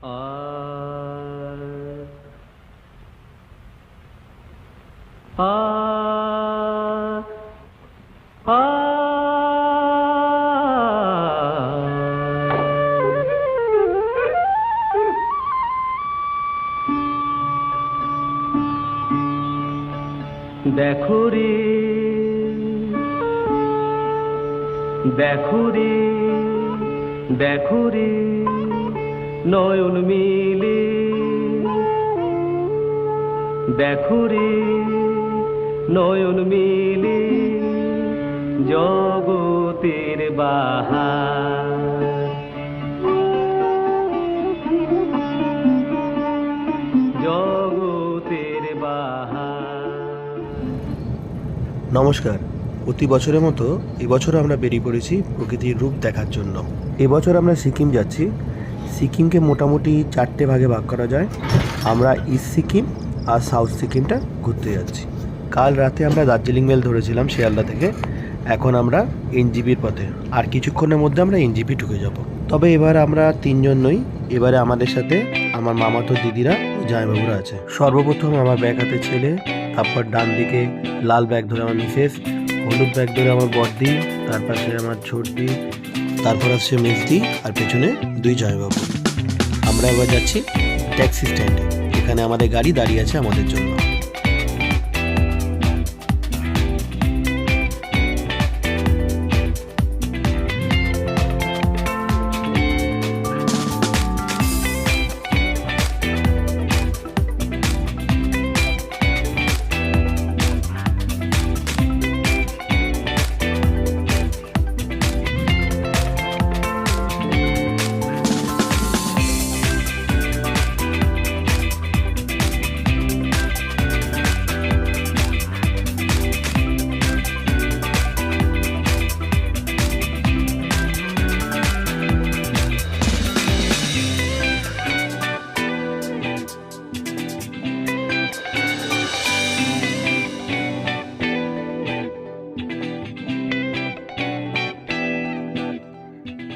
দেখো রে দেখো রে দেখো রে নয়ন মিলে দেখো রে নয়ন মিলে জগতের বাহার জগতের বাহার। নমস্কার। প্রতি বছরের মতো এবছর আমরা বেরিয়ে পড়েছি প্রকৃতির রূপ দেখার জন্য। এবছর আমরা সিকিম যাচ্ছি। সিকিমকে মোটামুটি 4টে ভাগে ভাগ করা যায়। আমরা ইস্ট সিকিম আর সাউথ সিকিমটা ঘুরতে যাচ্ছি। কাল রাতে আমরা দার্জিলিং মেল ধরেছিলাম শিয়ালদা থেকে। এখন আমরা এনজিপির পথে, আর কিছুক্ষণের মধ্যে আমরা এনজিপি ঢুকে যাব। তবে এবার আমরা 3 জন নই, এবারে আমাদের সাথে আমার মামাতো দিদিরা ও জামাইবাবুরা আছে। সর্বপ্রথম আমার ব্যাগ হাতে ছেলে, তারপর ডান দিকে লাল ব্যাগ ধরে আমার মিসেস, হলুদ ব্যাগ ধরে আমার বড়দি, তার পাশে আমার ছোটদি, তারপর আসছে মেজদি, আর পেছনে 2 জামাইবাবু। আমরা এবার যাচ্ছি ট্যাক্সি স্ট্যান্ডে, এখানে আমাদের গাড়ি দাঁড়িয়ে আছে আমাদের জন্য।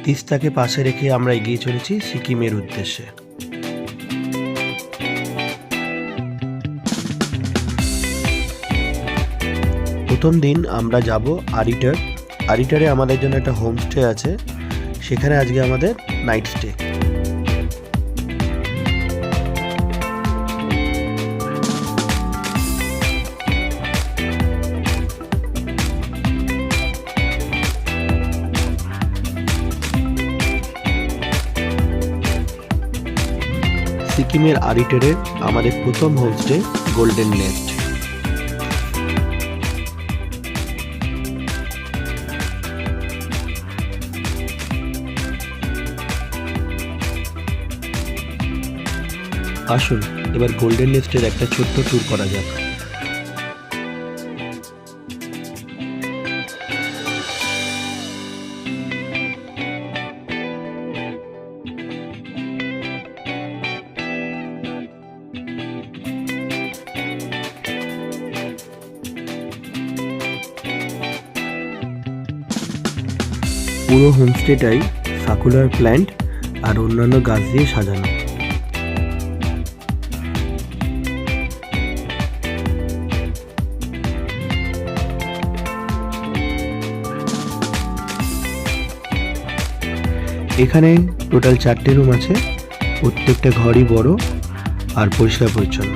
তিস্তাকে পাশে রেখে আমরা এগিয়ে চলেছি সিকিমের উদ্দেশ্যে। প্রথম দিন আমরা যাব আরিটার। আরিটারে আমাদের জন্য একটা হোমস্টে আছে, সেখানে আজকে আমাদের নাইট স্টে। সিকিমের আরিটারে আমাদের প্রথম হোমস্টে গোল্ডেন নেস্ট। আসুন এবার গোল্ডেন নেস্টের একটা ছোট্ট ট্যুর করা যাক। পুরো হোমস্টেটাই সাকুলার প্ল্যান্ট আর অন্যান্য গাছ দিয়ে সাজানো। এখানে টোটাল 4টে রুম আছে, প্রত্যেকটা ঘরই বড় আর পরিষ্কার পরিচ্ছন্ন।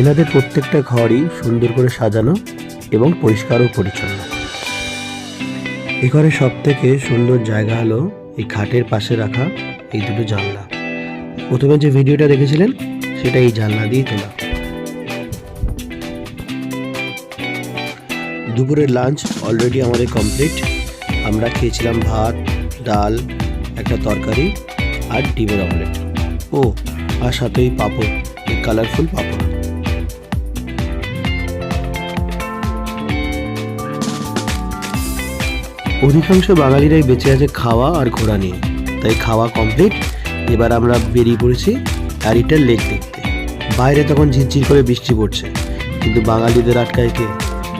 এনাদের প্রত্যেকটা ঘরই সুন্দর করে সাজানো এবং পরিষ্কার ও পরিচ্ছন্ন। এই ঘরের সব থেকে সুন্দর জায়গা হলো এই খাটের পাশে রাখা এই 2টো জানলা। প্রথমে যে ভিডিওটা দেখেছিলেন সেটা এই জানলা দিয়েই তোলা। দুপুরের লাঞ্চ অলরেডি আমাদের কমপ্লিট। আমরা খেয়েছিলাম ভাত, ডাল, একটা তরকারি আর ডিমের অমলেট, ও আর সাথেই পাঁপড়, এই কালারফুল পাঁপড়। অধিকাংশ বাঙালিরাই বেঁচে আছে খাওয়া আর ঘোরা নিয়ে, তাই খাওয়া কমপ্লিট। এবার আমরা বেরিয়ে পড়েছি অ্যারিটাল লেক দেখতে। বাইরে তখন ঝিরঝির করে বৃষ্টি পড়ছে, কিন্তু বাঙালিদের আটকায় কে?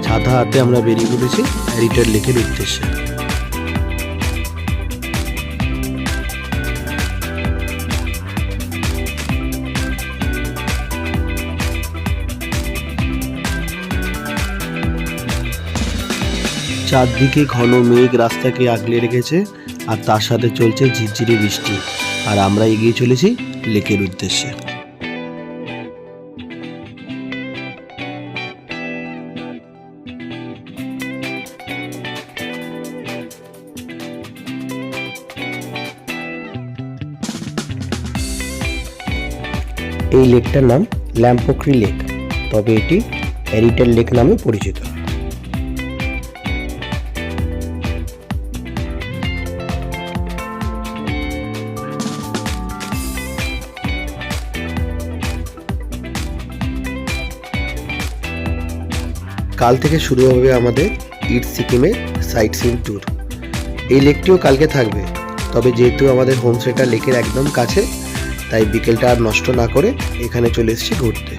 ছাতা হাতে আমরা বেরিয়ে পড়েছি অ্যারিটাল লেকের উদ্দেশ্যে। চারদিকে ঘন মেঘ রাস্তাকে আগলে রেখেছে, আর তার সাথে চলছে ঝিরঝিরে বৃষ্টি, আর আমরা এগিয়ে চলেছি লেকের উদ্দেশ্যে। এই লেকটার নাম ল্যাম্পোক্রি লেক, তবে এটি অ্যারিটাল লেক নামে পরিচিত। কাল থেকে শুরু হবে আমাদের ইস্ট সিকিমের সাইট সিইং ট্যুর। এই লেকটিও কালকে থাকবে, তবে যেহেতু আমাদের হোমস্টেটা লেকের একদম কাছে, তাই বিকেলটা আর নষ্ট না করে এখানে চলে এসেছি ঘুরতে।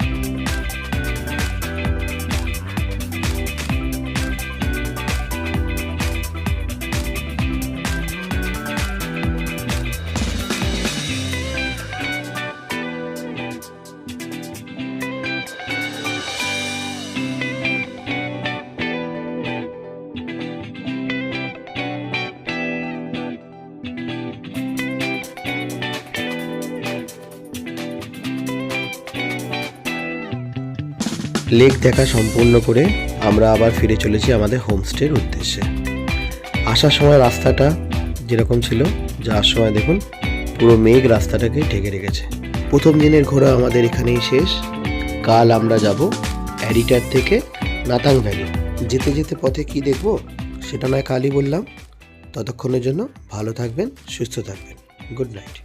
লেক দেখা সম্পূর্ণ করে আমরা আবার ফিরে চলেছি আমাদের হোমস্টের উদ্দেশ্যে। আসার সময় রাস্তাটা যেরকম ছিল, যাওয়ার সময় দেখুন পুরো মেঘ রাস্তাটাকে ঢেকে রেখেছে। প্রথম দিনের ঘোরা আমাদের এখানেই শেষ। কাল আমরা যাব অ্যারিটাল থেকে নাতাং ভ্যালি। যেতে যেতে পথে কি দেখব সেটা নয় কালই বললাম। ততক্ষণের জন্য ভালো থাকবেন, সুস্থ থাকবেন। Good night.